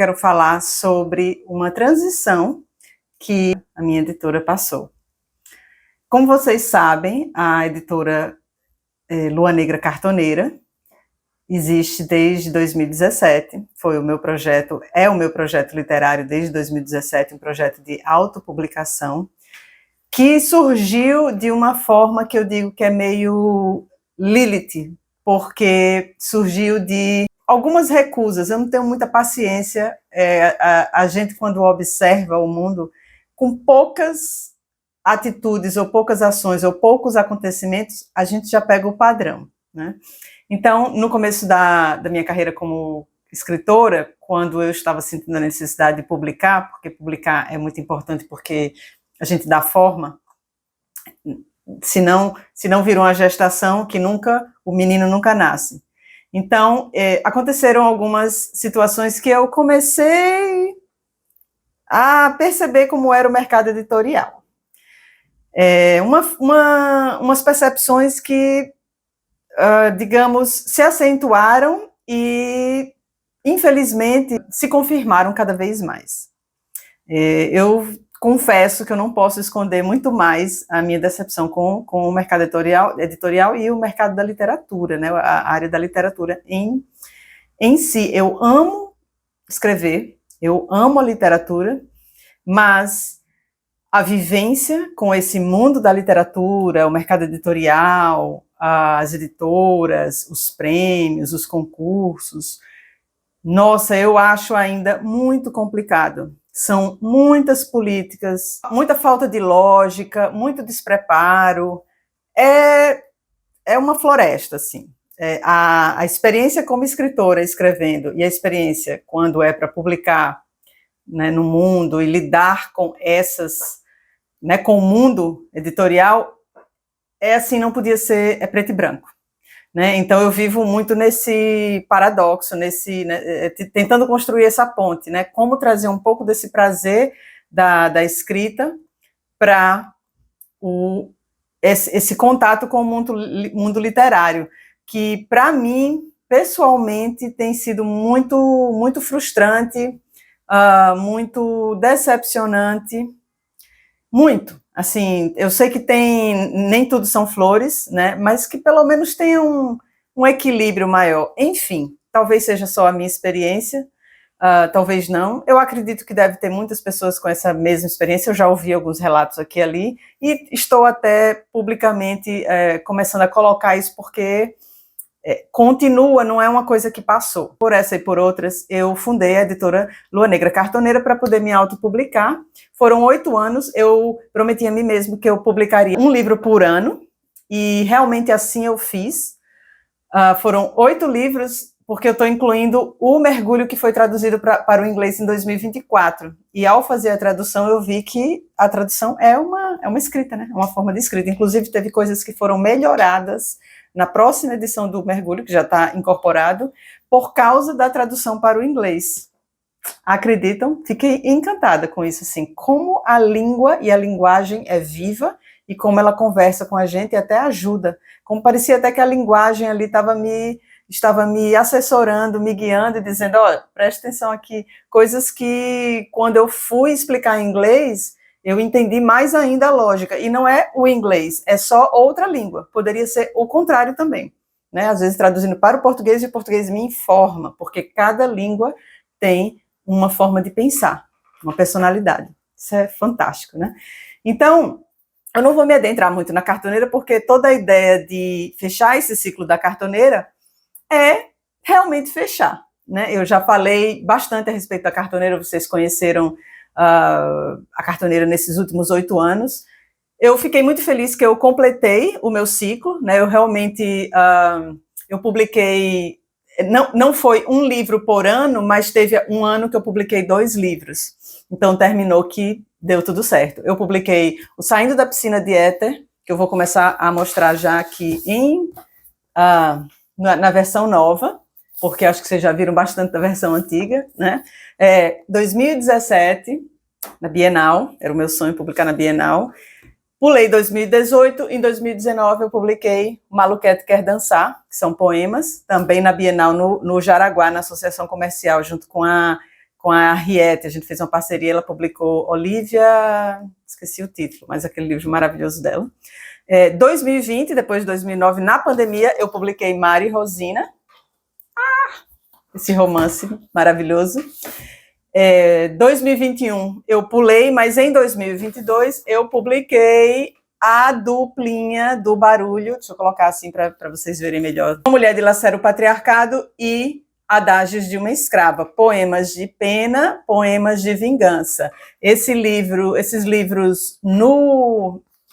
quero falar sobre uma transição que a minha editora passou. Como vocês sabem, a editora Lua Negra Cartoneira existe desde 2017, foi o meu projeto, é o meu projeto literário desde 2017, um projeto de autopublicação, que surgiu de uma forma que eu digo que é meio Lilith, porque surgiu de algumas recusas. Eu não tenho muita paciência, a gente quando observa o mundo com poucas atitudes ou poucas ações ou poucos acontecimentos, a gente já pega o padrão, né? Então, no começo da minha carreira como escritora, quando eu estava sentindo a necessidade de publicar, porque publicar é muito importante porque a gente dá forma, se não vira uma gestação que o menino nunca nasce. Então, aconteceram algumas situações que eu comecei a perceber como era o mercado editorial. Umas percepções que, digamos, se acentuaram e, infelizmente, se confirmaram cada vez mais. Eu confesso que eu não posso esconder muito mais a minha decepção com o mercado editorial e o mercado da literatura, né, a área da literatura em si. Eu amo escrever, eu amo a literatura, mas a vivência com esse mundo da literatura, o mercado editorial, as editoras, os prêmios, os concursos, nossa, eu acho ainda muito complicado. São muitas políticas, muita falta de lógica, muito despreparo. É uma floresta, assim. A experiência como escritora, escrevendo, e a experiência quando é para publicar, né, no mundo e lidar com né, com o mundo editorial, assim, não podia ser, preto e branco. Né? Então eu vivo muito nesse paradoxo, né, tentando construir essa ponte, né? Como trazer um pouco desse prazer da escrita para esse contato com o mundo literário, que para mim, pessoalmente, tem sido muito, muito frustrante, muito decepcionante, muito. Assim, eu sei que nem tudo são flores, né, mas que pelo menos tenha um equilíbrio maior. Enfim, talvez seja só a minha experiência, talvez não. Eu acredito que deve ter muitas pessoas com essa mesma experiência, eu já ouvi alguns relatos aqui e ali, e estou até publicamente começando a colocar isso porque continua, não é uma coisa que passou. Por essa e por outras, eu fundei a editora Lua Negra Cartoneira para poder me autopublicar. Foram 8 anos, eu prometi a mim mesmo que eu publicaria um livro por ano, e realmente assim eu fiz. Foram 8 livros, porque eu estou incluindo o mergulho que foi traduzido para o inglês em 2024. E ao fazer a tradução, eu vi que a tradução é uma escrita, né? É uma forma de escrita. Inclusive, teve coisas que foram melhoradas na próxima edição do Mergulho, que já está incorporado, por causa da tradução para o inglês. Acreditam? Fiquei encantada com isso, assim, como a língua e a linguagem é viva e como ela conversa com a gente e até ajuda. Como parecia até que a linguagem ali estava me assessorando, me guiando e dizendo, presta atenção aqui, coisas que quando eu fui explicar em inglês, eu entendi mais ainda a lógica, e não é o inglês, é só outra língua, poderia ser o contrário também, né? Às vezes traduzindo para o português, e o português me informa, porque cada língua tem uma forma de pensar, uma personalidade, isso é fantástico, né? Então, eu não vou me adentrar muito na cartoneira, porque toda a ideia de fechar esse ciclo da cartoneira é realmente fechar, né? Eu já falei bastante a respeito da cartoneira, vocês conheceram a cartoneira nesses últimos 8 anos. Eu fiquei muito feliz que eu completei o meu ciclo, né? Eu realmente eu publiquei, não foi um livro por ano, mas teve um ano que eu publiquei 2 livros. Então terminou que deu tudo certo. Eu publiquei o Saindo da Piscina de Éter, que eu vou começar a mostrar já aqui na versão nova, porque acho que vocês já viram bastante da versão antiga, né? 2017, na Bienal, era o meu sonho publicar na Bienal. Pulei 2018, em 2019 eu publiquei Maluquete Quer Dançar, que são poemas, também na Bienal no Jaraguá, na Associação Comercial, junto com com a Henriette, a gente fez uma parceria, ela publicou Olivia, esqueci o título, mas aquele livro maravilhoso dela. 2020, depois de 2009, na pandemia, eu publiquei Mari e Rosina, esse romance maravilhoso. 2021 eu pulei, mas em 2022 eu publiquei a duplinha do Barulho, deixa eu colocar assim para vocês verem melhor. Uma Mulher dilacera o Patriarcado e Adágios de uma Escrava, poemas de pena, poemas de vingança. Esses livros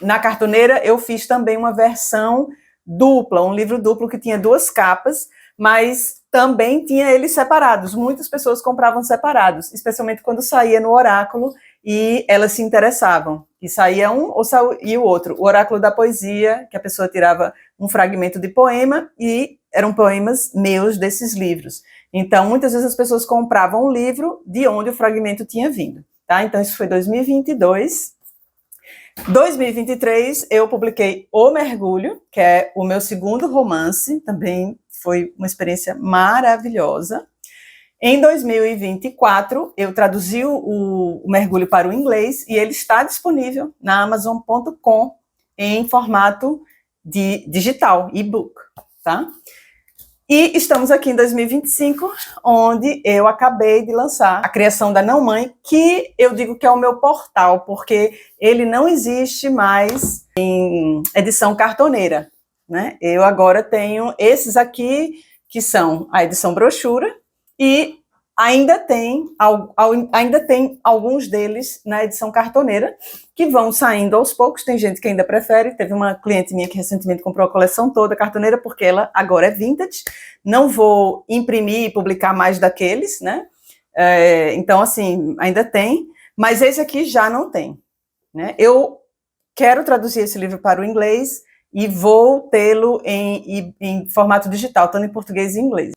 na Cartoneira, eu fiz também uma versão dupla, um livro duplo que tinha 2 capas, mas também tinha eles separados. Muitas pessoas compravam separados, especialmente quando saía no Oráculo e elas se interessavam. E saía um ou saía o outro. O Oráculo da Poesia, que a pessoa tirava um fragmento de poema e eram poemas meus desses livros. Então, muitas vezes as pessoas compravam um livro de onde o fragmento tinha vindo. Tá? Então, isso foi 2022. 2023, eu publiquei O Mergulho, que é o meu segundo romance, também foi uma experiência maravilhosa. Em 2024, eu traduzi o Mergulho para o inglês e ele está disponível na Amazon.com em formato digital, e-book, tá? E estamos aqui em 2025, onde eu acabei de lançar a criação da Não Mãe, que eu digo que é o meu portal, porque ele não existe mais em edição cartoneira, né? Eu agora tenho esses aqui, que são a edição brochura, e ainda tem alguns deles na edição cartoneira, que vão saindo aos poucos. Tem gente que ainda prefere. Teve uma cliente minha que recentemente comprou a coleção toda cartoneira, porque ela agora é vintage. Não vou imprimir e publicar mais daqueles, né? Então, assim, ainda tem, mas esse aqui já não tem, né? Eu quero traduzir esse livro para o inglês e vou tê-lo em formato digital, tanto em português e inglês.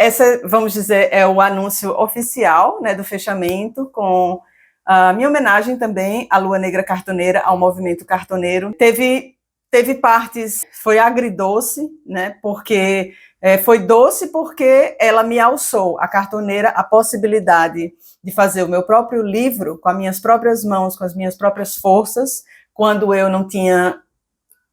Essa, vamos dizer, é o anúncio oficial, né, do fechamento, com a minha homenagem também à Lua Negra Cartoneira, ao movimento cartoneiro. Teve partes, foi agridoce, né, porque foi doce porque ela me alçou, a cartoneira, a possibilidade de fazer o meu próprio livro com as minhas próprias mãos, com as minhas próprias forças, quando eu não tinha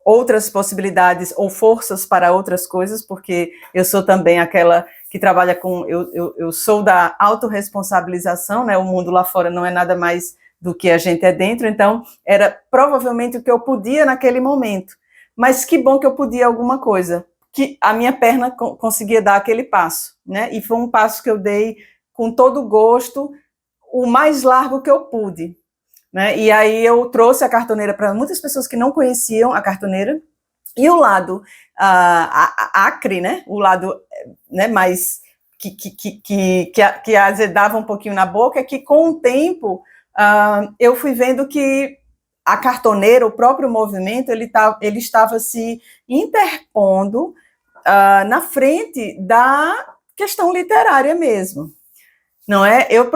outras possibilidades ou forças para outras coisas, porque eu sou também aquela que trabalha com... Eu sou da autorresponsabilização, né? O mundo lá fora não é nada mais do que a gente é dentro, então era provavelmente o que eu podia naquele momento. Mas que bom que eu podia alguma coisa, que a minha perna conseguia dar aquele passo, né? E foi um passo que eu dei com todo gosto, o mais largo que eu pude, né? E aí eu trouxe a cartoneira para muitas pessoas que não conheciam a cartoneira, e o lado acre, né? O lado, né, mais que azedava um pouquinho na boca, é que com o tempo eu fui vendo que a cartoneira, o próprio movimento, ele estava se interpondo na frente da questão literária mesmo, não é? Eu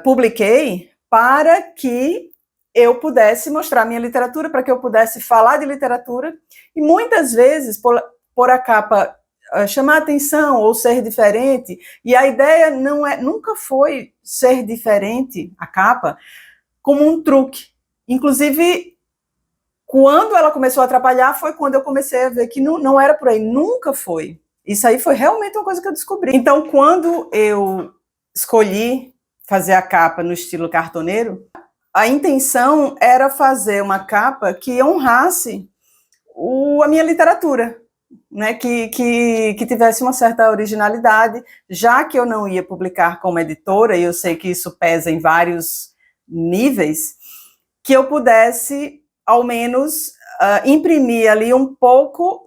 publiquei para que eu pudesse mostrar minha literatura, para que eu pudesse falar de literatura, e muitas vezes, por a capa chamar atenção ou ser diferente, e a ideia nunca foi ser diferente, a capa, como um truque. Inclusive, quando ela começou a atrapalhar, foi quando eu comecei a ver que não era por aí, nunca foi. Isso aí foi realmente uma coisa que eu descobri. Então, quando eu escolhi fazer a capa no estilo cartoneiro, a intenção era fazer uma capa que honrasse a minha literatura, né? Que tivesse uma certa originalidade, já que eu não ia publicar como editora, e eu sei que isso pesa em vários níveis, que eu pudesse, ao menos, imprimir ali um pouco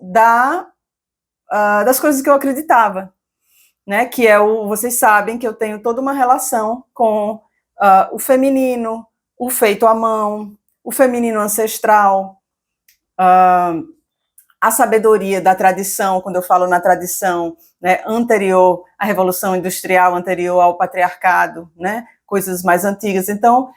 das coisas que eu acreditava, né? Que vocês sabem que eu tenho toda uma relação com o feminino, o feito à mão, o feminino ancestral, a sabedoria da tradição, quando eu falo na tradição, né, anterior à Revolução Industrial, anterior ao patriarcado, né, coisas mais antigas. Então,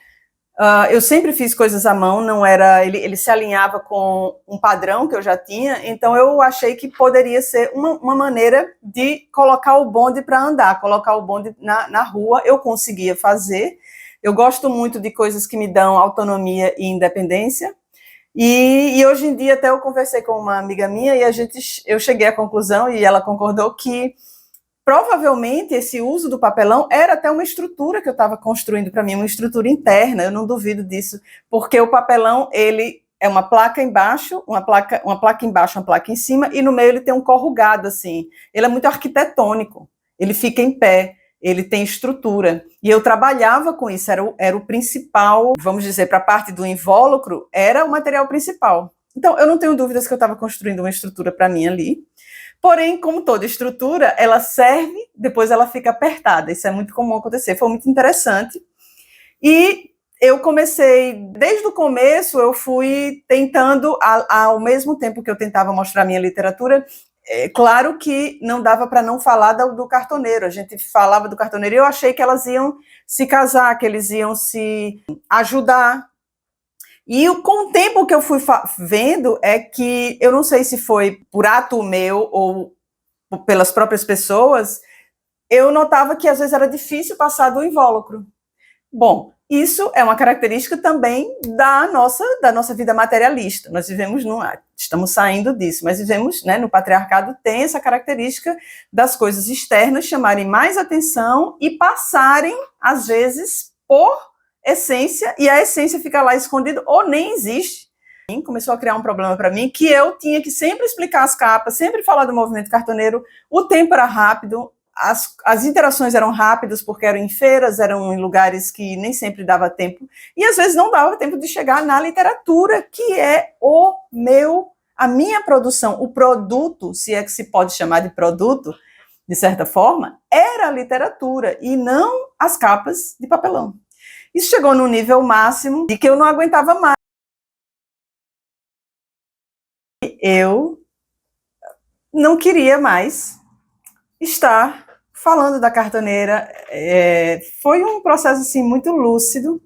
Eu sempre fiz coisas à mão, não era, ele se alinhava com um padrão que eu já tinha, então eu achei que poderia ser uma maneira de colocar o bonde para andar, colocar o bonde na rua. Eu conseguia fazer. Eu gosto muito de coisas que me dão autonomia e independência. E hoje em dia até eu conversei com uma amiga minha e eu cheguei à conclusão, e ela concordou, que provavelmente esse uso do papelão era até uma estrutura que eu estava construindo para mim, uma estrutura interna, eu não duvido disso, porque o papelão, ele é uma placa embaixo, uma placa embaixo, uma placa em cima, e no meio ele tem um corrugado, assim. Ele é muito arquitetônico, ele fica em pé, ele tem estrutura. E eu trabalhava com isso, era o principal, vamos dizer, para a parte do invólucro, era o material principal. Então, eu não tenho dúvidas que eu estava construindo uma estrutura para mim ali. Porém, como toda estrutura, ela serve, depois ela fica apertada. Isso é muito comum acontecer. Foi muito interessante. E eu comecei, desde o começo, eu fui tentando, ao mesmo tempo que eu tentava mostrar minha literatura, claro que não dava para não falar do cartoneiro. A gente falava do cartoneiro e eu achei que elas iam se casar, que eles iam se ajudar. E com o tempo que eu fui vendo é que, eu não sei se foi por ato meu ou pelas próprias pessoas, eu notava que às vezes era difícil passar do invólucro. Bom, isso é uma característica também da nossa vida materialista. Nós vivemos estamos saindo disso, mas vivemos, né, no patriarcado, tem essa característica das coisas externas chamarem mais atenção e passarem, às vezes, por essência, e a essência fica lá escondida ou nem existe. Começou a criar um problema para mim, que eu tinha que sempre explicar as capas, sempre falar do movimento cartoneiro. O tempo era rápido, as interações eram rápidas, porque eram em feiras, eram em lugares que nem sempre dava tempo, e às vezes não dava tempo de chegar na literatura, que é a minha produção, o produto, se é que se pode chamar de produto, de certa forma, era a literatura, e não as capas de papelão. Isso chegou no nível máximo de que eu não aguentava mais. Eu não queria mais estar falando da cartoneira. Foi um processo assim, muito lúcido,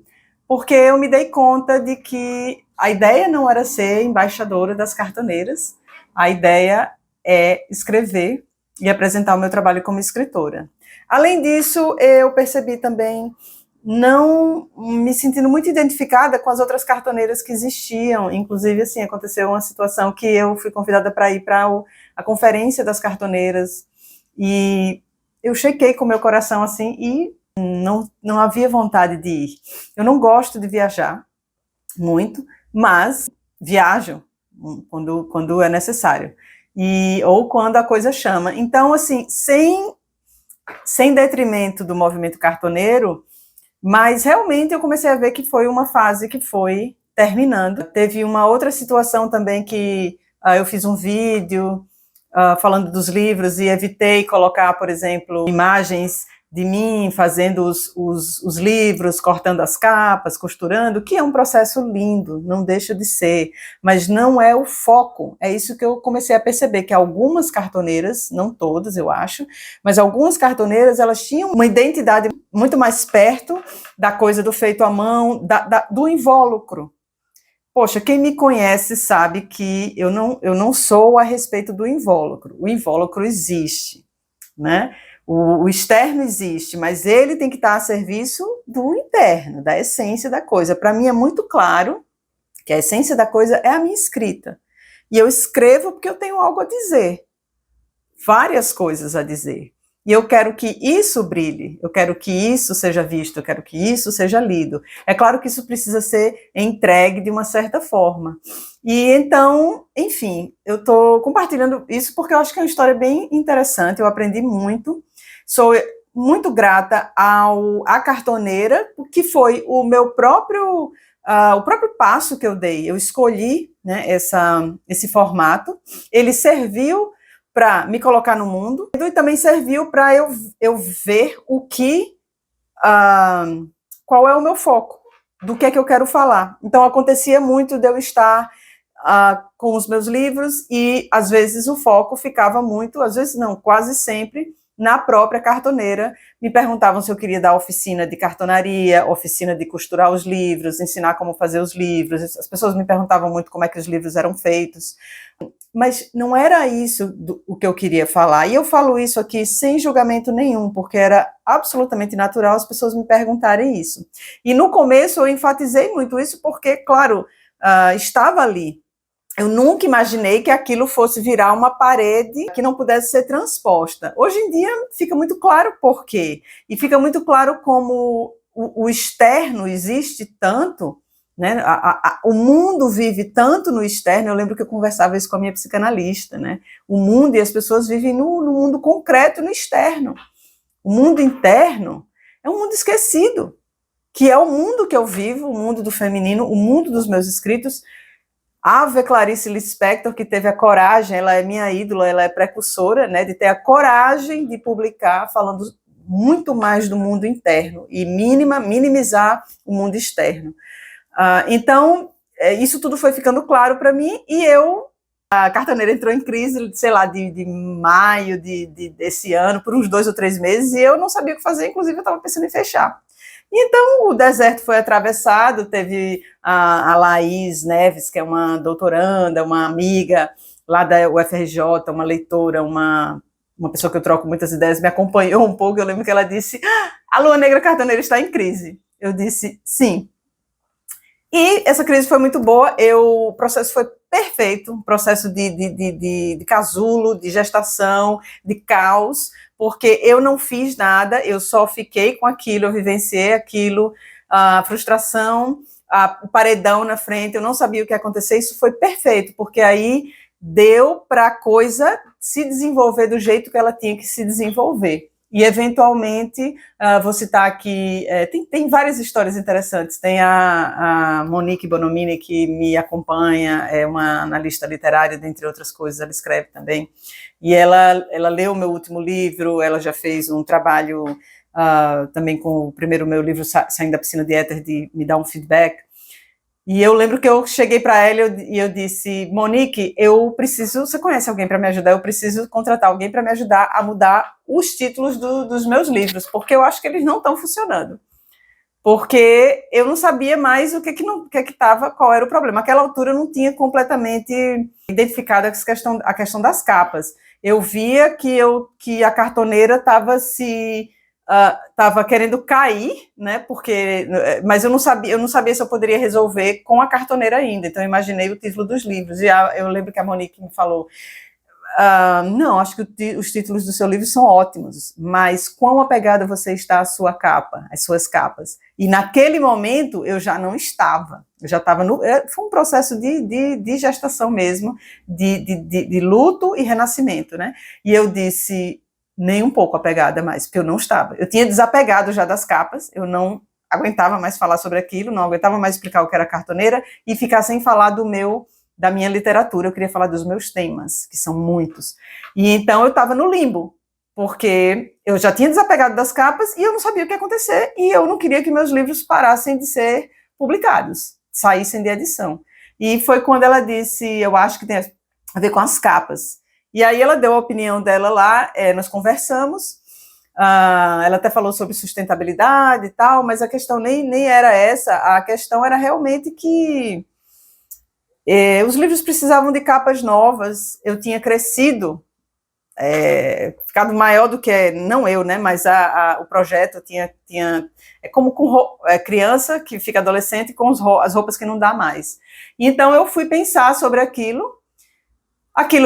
porque eu me dei conta de que a ideia não era ser embaixadora das cartoneiras, a ideia é escrever e apresentar o meu trabalho como escritora. Além disso, eu percebi também, não me sentindo muito identificada com as outras cartoneiras que existiam. Inclusive, assim, aconteceu uma situação que eu fui convidada para ir para a conferência das cartoneiras, e eu chequei com o meu coração, assim, e não havia vontade de ir. Eu não gosto de viajar muito, mas viajo quando é necessário, ou quando a coisa chama. Então, assim, sem detrimento do movimento cartoneiro, mas realmente eu comecei a ver que foi uma fase que foi terminando. Teve uma outra situação também que eu fiz um vídeo falando dos livros e evitei colocar, por exemplo, imagens de mim fazendo os livros, cortando as capas, costurando, que é um processo lindo, não deixa de ser, mas não é o foco. É isso que eu comecei a perceber, que algumas cartoneiras, não todas, eu acho, mas algumas cartoneiras, elas tinham uma identidade muito mais perto da coisa do feito à mão, do invólucro. Poxa, quem me conhece sabe que eu não sou a respeito do invólucro. O invólucro existe, né? O externo existe, mas ele tem que estar a serviço do interno, da essência da coisa. Para mim é muito claro que a essência da coisa é a minha escrita. E eu escrevo porque eu tenho algo a dizer, várias coisas a dizer. E eu quero que isso brilhe, eu quero que isso seja visto, eu quero que isso seja lido. É claro que isso precisa ser entregue de uma certa forma. E então, enfim, eu estou compartilhando isso porque eu acho que é uma história bem interessante, eu aprendi muito. Sou muito grata à cartoneira, que foi o próprio passo que eu dei. Eu escolhi, né, esse formato, ele serviu para me colocar no mundo, e também serviu para eu ver qual é o meu foco, do que é que eu quero falar. Então, acontecia muito de eu estar com os meus livros e, às vezes, o foco ficava muito, às vezes não, quase sempre, na própria cartoneira. Me perguntavam se eu queria dar oficina de cartonaria, oficina de costurar os livros, ensinar como fazer os livros. As pessoas me perguntavam muito como é que os livros eram feitos. Mas não era isso o que eu queria falar. E eu falo isso aqui sem julgamento nenhum, porque era absolutamente natural as pessoas me perguntarem isso. E no começo eu enfatizei muito isso porque, claro, estava ali. Eu nunca imaginei que aquilo fosse virar uma parede que não pudesse ser transposta. Hoje em dia fica muito claro por quê. E fica muito claro como o externo existe tanto, né? O mundo vive tanto no externo. Eu lembro que eu conversava isso com a minha psicanalista, né? O mundo e as pessoas vivem no mundo concreto e no externo. O mundo interno é um mundo esquecido, que é o mundo que eu vivo, o mundo do feminino, o mundo dos meus escritos. A Clarice Lispector, que teve a coragem, ela é minha ídola, ela é precursora, né, de ter a coragem de publicar falando muito mais do mundo interno e minimizar o mundo externo. Então, isso tudo foi ficando claro para mim e a cartoneira entrou em crise, sei lá, de maio desse ano, por uns 2 ou 3 meses, e eu não sabia o que fazer, inclusive eu estava pensando em fechar. Então, o deserto foi atravessado, teve a Laís Neves, que é uma doutoranda, uma amiga lá da UFRJ, uma leitora, uma pessoa que eu troco muitas ideias, me acompanhou um pouco. Eu lembro que ela disse: a Lua Negra Cartoneira está em crise. Eu disse: sim. E essa crise foi muito boa, o processo foi perfeito, um processo de casulo, de gestação, de caos, porque eu não fiz nada, eu só fiquei com aquilo, eu vivenciei aquilo, a frustração, o paredão na frente, eu não sabia o que ia acontecer, isso foi perfeito, porque aí deu para a coisa se desenvolver do jeito que ela tinha que se desenvolver. E, eventualmente, vou citar aqui, tem várias histórias interessantes. Tem a Monique Bonomini, que me acompanha, é uma analista literária, dentre outras coisas, ela escreve também. E ela leu o meu último livro, ela já fez um trabalho também com o primeiro meu livro, Saindo da Piscina de Éter, de me dar um feedback. E eu lembro que eu cheguei para ela e eu disse: Monique, eu preciso, você conhece alguém para me ajudar? Eu preciso contratar alguém para me ajudar a mudar os títulos dos meus livros, porque eu acho que eles não estão funcionando. Porque eu não sabia mais o que estava, qual era o problema. Naquela altura eu não tinha completamente identificado a questão das capas. Eu via que a cartoneira estava estava querendo cair, né? Mas eu não sabia se eu poderia resolver com a cartoneira ainda. Então eu imaginei o título dos livros. E eu lembro que a Monique me falou: não, acho que os títulos do seu livro são ótimos, mas quão apegada você está à sua capa, às suas capas? E naquele momento eu já não estava. Eu já estava foi um processo de gestação mesmo, de luto e renascimento, né? E eu disse: nem um pouco apegada mais, porque eu não estava. Eu tinha desapegado já das capas, eu não aguentava mais falar sobre aquilo, não aguentava mais explicar o que era cartoneira e ficar sem falar da minha literatura. Eu queria falar dos meus temas, que são muitos. E então eu estava no limbo, porque eu já tinha desapegado das capas e eu não sabia o que ia acontecer, e eu não queria que meus livros parassem de ser publicados, saíssem de edição. E foi quando ela disse: eu acho que tem a ver com as capas. E aí ela deu a opinião dela lá, nós conversamos, ela até falou sobre sustentabilidade e tal, mas a questão nem era essa, a questão era realmente que os livros precisavam de capas novas. Eu tinha crescido, ficado maior do que, não eu, né, mas o projeto tinha é como com criança que fica adolescente com as roupas que não dá mais. Então eu fui pensar sobre aquilo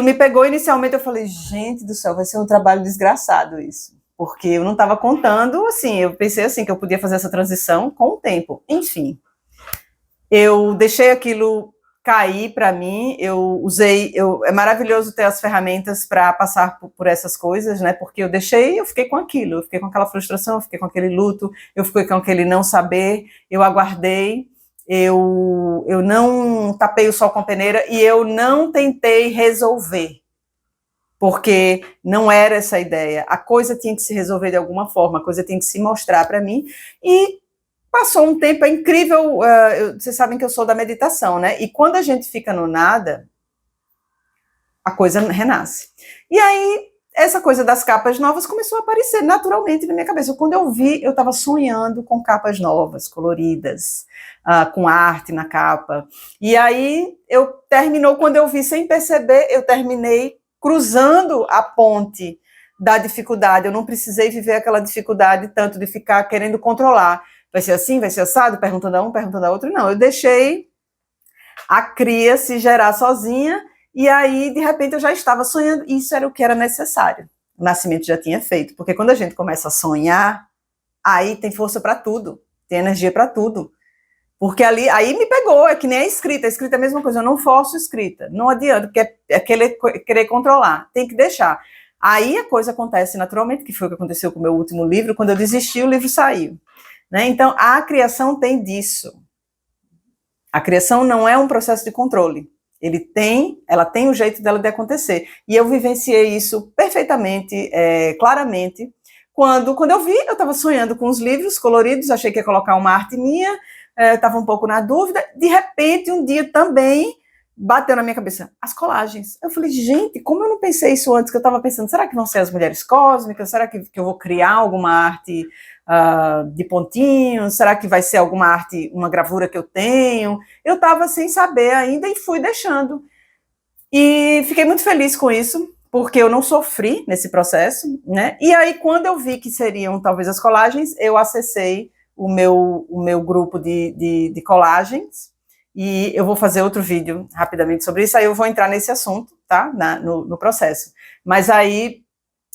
me pegou inicialmente, eu falei: gente do céu, vai ser um trabalho desgraçado isso, porque eu não estava contando, assim, eu pensei assim, que eu podia fazer essa transição com o tempo. Enfim, eu deixei aquilo cair para mim, é maravilhoso ter as ferramentas para passar por essas coisas, né, porque eu fiquei com aquilo, eu fiquei com aquela frustração, eu fiquei com aquele luto, eu fiquei com aquele não saber, eu aguardei, eu não tapei o sol com a peneira e eu não tentei resolver, porque não era essa a ideia. A coisa tinha que se resolver de alguma forma, a coisa tinha que se mostrar para mim. E passou um tempo, é incrível, vocês sabem que eu sou da meditação, né? E quando a gente fica no nada, a coisa renasce. E aí essa coisa das capas novas começou a aparecer naturalmente na minha cabeça. Quando eu vi, eu estava sonhando com capas novas, coloridas, com arte na capa. E aí, quando eu vi sem perceber, eu terminei cruzando a ponte da dificuldade. Eu não precisei viver aquela dificuldade tanto de ficar querendo controlar. Vai ser assim, vai ser assado, perguntando a um, perguntando a outro. Não, eu deixei a cria se gerar sozinha. E aí, de repente, eu já estava sonhando, e isso era o que era necessário. O nascimento já tinha feito, porque quando a gente começa a sonhar, aí tem força para tudo, tem energia para tudo. Porque aí me pegou, é que nem a escrita é a mesma coisa, eu não forço escrita, não adianta, porque é querer controlar, tem que deixar. Aí a coisa acontece naturalmente, que foi o que aconteceu com o meu último livro, quando eu desisti, o livro saiu. Né? Então, a criação tem disso. A criação não é um processo de controle. Ela tem o jeito dela de acontecer. E eu vivenciei isso perfeitamente, claramente, quando eu vi, eu estava sonhando com os livros coloridos, achei que ia colocar uma arte minha, estava um pouco na dúvida, de repente, um dia também, bateu na minha cabeça, as colagens. Eu falei, gente, como eu não pensei isso antes, que eu estava pensando, será que vão ser as mulheres cósmicas? Será que eu vou criar alguma arte de pontinhos? Será que vai ser alguma arte, uma gravura que eu tenho? Eu estava sem saber ainda e fui deixando. E fiquei muito feliz com isso, porque eu não sofri nesse processo, né? E aí, quando eu vi que seriam talvez as colagens, eu acessei o meu grupo de colagens, e eu vou fazer outro vídeo rapidamente sobre isso, aí eu vou entrar nesse assunto, tá? No processo. Mas aí,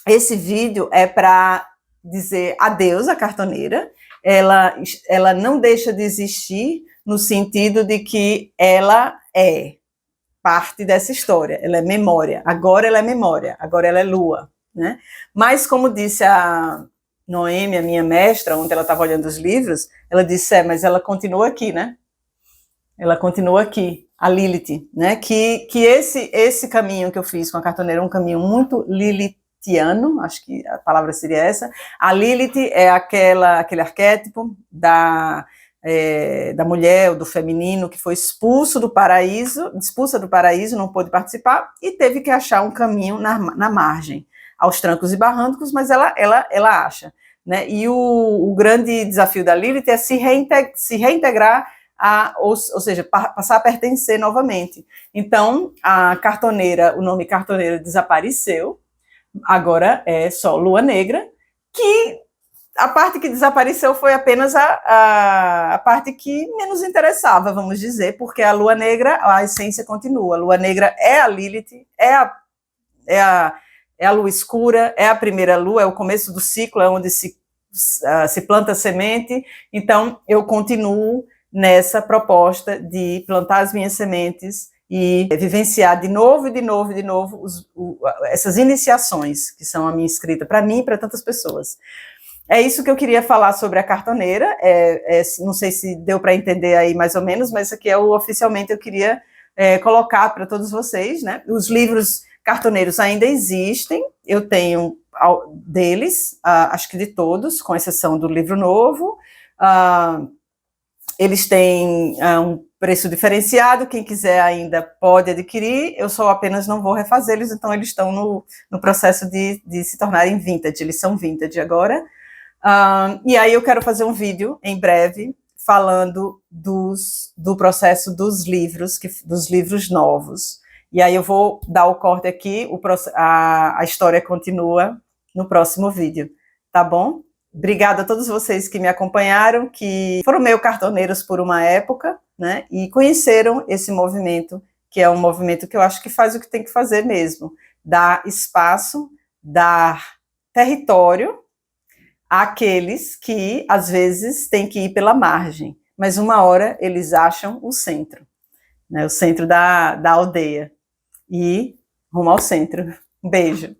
esse vídeo é para dizer adeus à cartoneira, ela não deixa de existir no sentido de que ela é parte dessa história, ela é memória, agora ela é lua, né? Mas como disse a Noêmia, minha mestra, onde ela estava olhando os livros, ela disse, mas ela continua aqui, né? Ela continua aqui, a Lilith, né? Que esse caminho que eu fiz com a cartoneira é um caminho muito lilithiano, acho que a palavra seria essa. A Lilith é aquele arquétipo da mulher ou do feminino que foi expulsa do paraíso, não pôde participar e teve que achar um caminho na margem, aos trancos e barrancos, mas ela acha. Né? E o grande desafio da Lilith é se reintegrar, ou seja, passar a pertencer novamente. Então, a cartoneira, o nome cartoneira desapareceu, agora é só Lua Negra, que a parte que desapareceu foi apenas a parte que menos interessava, vamos dizer, porque a Lua Negra, a essência continua. A Lua Negra é a Lilith, é a lua escura, é a primeira lua, é o começo do ciclo, é onde se planta a semente. Então, eu continuo nessa proposta de plantar as minhas sementes e vivenciar de novo essas iniciações, que são a minha escrita, para mim e para tantas pessoas. É isso que eu queria falar sobre a cartoneira, não sei se deu para entender aí mais ou menos, mas isso aqui oficialmente eu queria colocar para todos vocês, né? Os livros cartoneiros ainda existem, eu tenho deles, acho que de todos, com exceção do livro novo, eles têm um preço diferenciado, quem quiser ainda pode adquirir, eu só apenas não vou refazê-los, então eles estão no processo de se tornarem vintage, eles são vintage agora. E aí eu quero fazer um vídeo em breve falando do processo dos livros novos. E aí eu vou dar o corte aqui, a história continua no próximo vídeo, tá bom? Obrigada a todos vocês que me acompanharam, que foram meio cartoneiros por uma época, né? E conheceram esse movimento, que é um movimento que eu acho que faz o que tem que fazer mesmo, dar espaço, dar território àqueles que, às vezes, têm que ir pela margem, mas uma hora eles acham o centro, né? O centro da aldeia, e rumo ao centro. Um beijo.